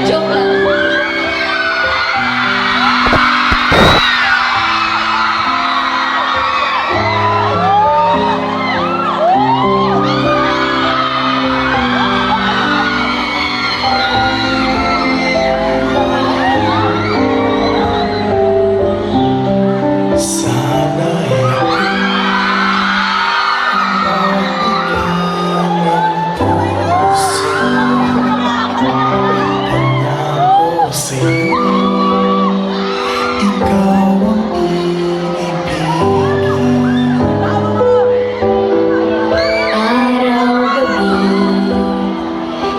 Joke lang.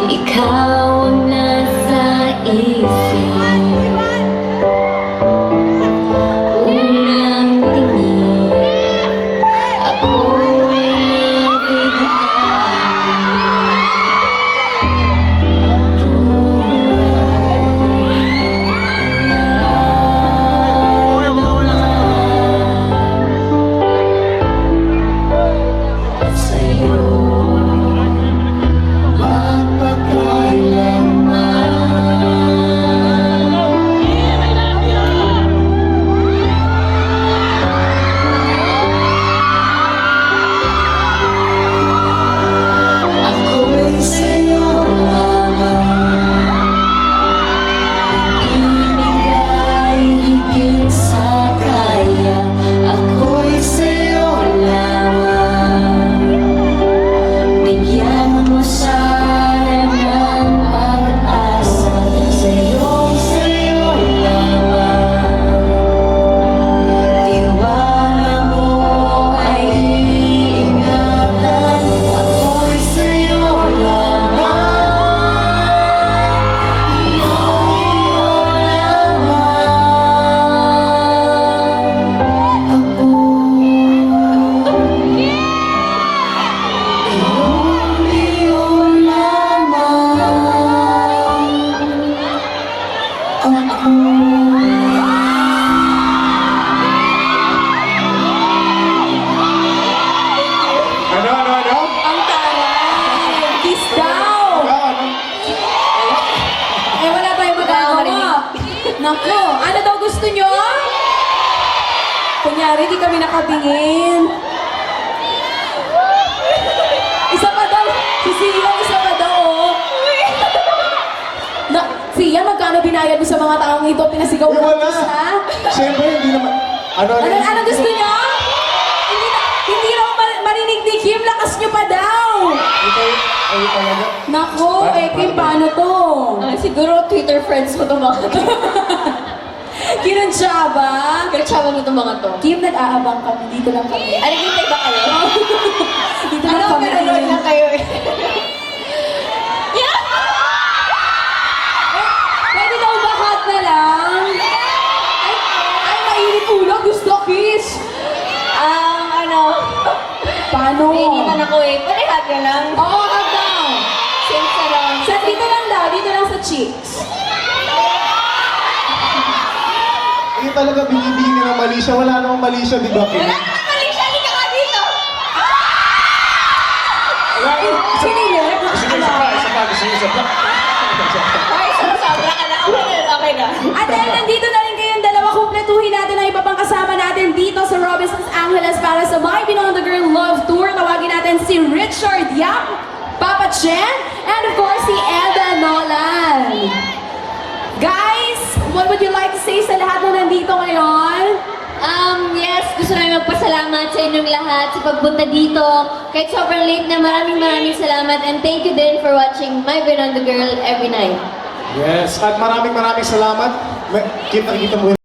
Ikaw ang nasa isip. Unang tingin, ako'y nabigyan sa'yo. Ang taray! Kiss daw! Eh, wala tayong magagawa. Naku, ano daw gusto nyo? Kunyari, di kami nakabingin. Isa pa daw. Si Sia, isa pa daw, oh. Sia, magkano binayad mo sa mga taong ito? Pinasigaw mo Wala. ha? Siyempre, hindi naman. Ano gusto nyo? Hindi raw marinig ni Kim, lakas nyo pa daw. Ay, talaga. Naku, eh Kim, paano to? Siguro Twitter friends mo itong mga to. Kinuntsaba? Kinuntsaba mo itong mga to. Kim, nag-aabang kami. Dito lang kami. Ano, hintay ba kayo? Dito lang Ano, kami. pinanood lang kayo eh. Yeah! Pwede daw ba hot na lang? Ay, mainit ulo. Gusto kiss. Paano? Nainitan ako eh. Palihat ka lang. Oo, hot daw. Sense lang. Dito lang daw. Dito lang sa cheeks. Hindi talaga binibigyan niya ng mali siya. Wala namang mali siya, di ba, Kim? Wala naman mali siya. Hindi ka nga dito. Sinilip? Isa pa. Okay, sobra ka na. Okay na. At dahil nandito na rin kayong dalawa, kumpletuhin natin ang iba pang kasama natin dito sa Robinsons Angeles para sa My Beyond the Girl Love Tour. Tawagin natin si Richard Yap, Papa Chen, and of course si Eda Nolan. Guys, what would you like to say sa lahat na nandito ngayon? Yes, gusto namin magpasalamat sa inyong lahat sa pagpunta dito. Kahit sobrang late na, maraming salamat. And thank you din for watching My Beyond the Girl every night. Yes, at maraming salamat. Kim, nakikita mo